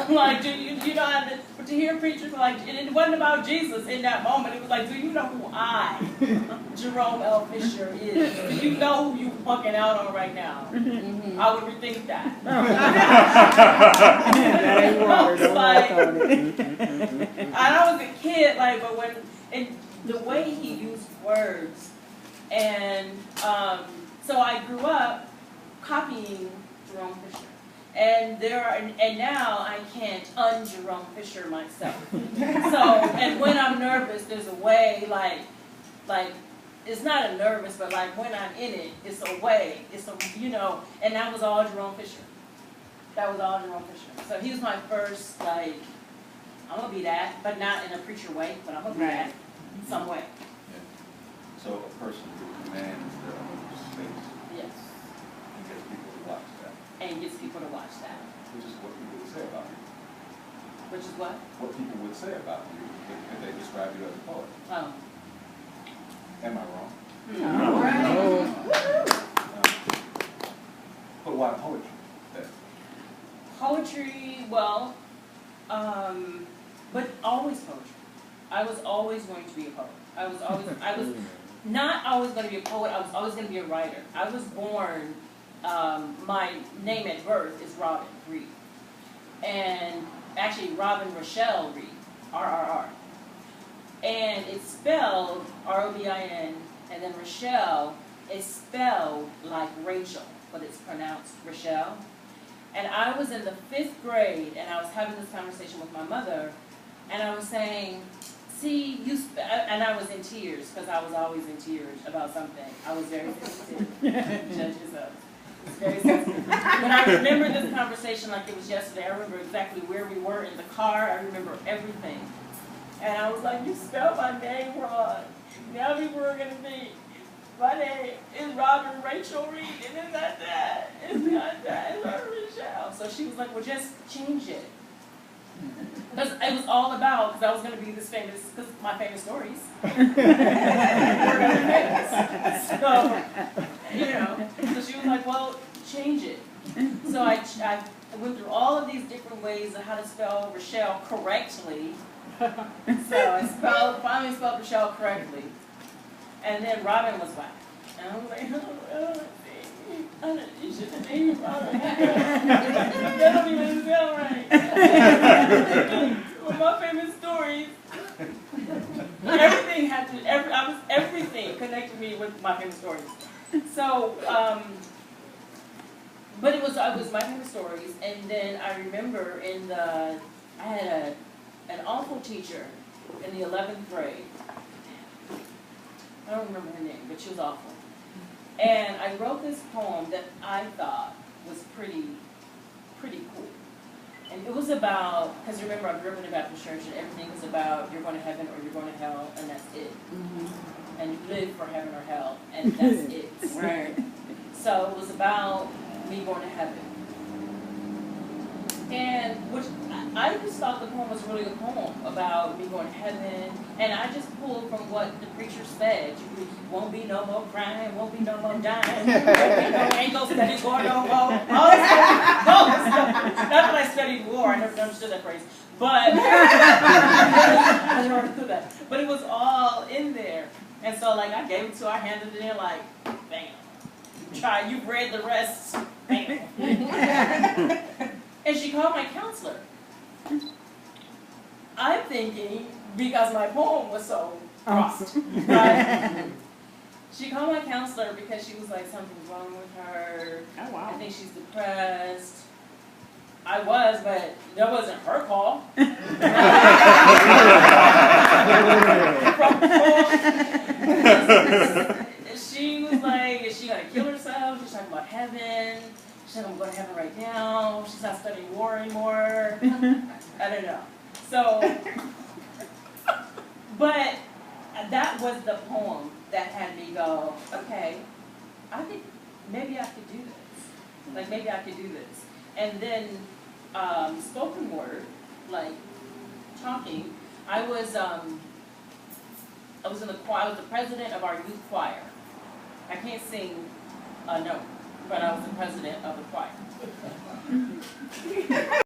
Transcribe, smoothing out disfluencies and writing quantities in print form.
Like, do you know, to hear preachers like, and it wasn't about Jesus in that moment. It was like, do you know who I, Jerome L. Fisher, is? Do you know who you fucking out on right now? Mm-hmm. I would rethink that. I was a kid, like, but when, and the way he used words, and so I grew up copying Jerome Fisher. And now I can't un-Jerome Fisher myself. So, and when I'm nervous, there's a way, like, it's not a nervous, but like when I'm in it, it's a way, it's a, you know, and that was all Jerome Fisher. That was all Jerome Fisher. So he was my first, like, I'm gonna be that, but not in a preacher way, but I'm gonna be that some way. Yeah. So a person who commands their own space. Yes. And gets people to watch that. And gets people to watch that. Which is what people would say about you. Which is what? What people would say about you if they describe you as a poet. Oh. Am I wrong? No. Right. But why poetry then? Poetry, well, but always poetry. I was always going to be a poet. I was not always going to be a poet, I was always going to be a writer. I was born, my name at birth is Robin Reed. And actually Robin Rochelle Reed, R-R-R. And it's spelled R-O-B-I-N, and then Rochelle is spelled like Rachel, but it's pronounced Rochelle. And I was in the 5th grade, and I was having this conversation with my mother, and I was saying, see, and I was in tears, because I was always in tears about something. I was very sensitive. Judge yourself. It's very sensitive. But I remember this conversation like it was yesterday. I remember exactly where we were in the car. I remember everything. And I was like, you spelled my name wrong. Now people are going to think, my name is Robin Rachel Reed, and it's not that. It's not that. It's Robin Rochelle. So she was like, well, just change it. Because it was all about, because I was going to be this famous, because my famous stories were going to be famous. So, you know, so she was like, well, change it. So I went through all of these different ways of how to spell Rochelle correctly. So I finally spelled Rochelle correctly. And then Robin was whack. And I was like, you should have named Robin. That don't even sound right. With my famous stories, everything connected me with my famous stories. So, but it was my famous stories, and then I remember I had an awful teacher in the 11th grade. I don't remember her name, but she was awful. And I wrote this poem that I thought was pretty cool. And it was about, because remember I grew up in a Baptist church and everything was about you're going to heaven or you're going to hell, and that's it. Mm-hmm. And you live for heaven or hell, and that's it. Right. So it was about me going to heaven. And which I just thought the poem was a really good poem about me going to heaven, and I just pulled from what the preacher said. You won't be no more crying, won't be no more dying, ain't no study war no more. All this stuff. Not that I studied war, I never understood that phrase, but I never understood that. But it was all in there, and so like I gave it to her, I handed it in like, bam. Try, you've read the rest, bam. And she called my counselor. I'm thinking, because my poem was so crossed, right? She called my counselor because she was like, something's wrong with her. Oh, wow. I think she's depressed. I was, but that wasn't her call. She was like, is she going to kill herself? She's talking about heaven. She said, I'm going to heaven right now. She's not studying war anymore. I don't know. So, but that was the poem that had me go, okay, I think maybe I could do this. Like, maybe I could do this. And then spoken word, like talking, I was in the choir. I was the president of our youth choir. I can't sing a note, but I was the president of the choir.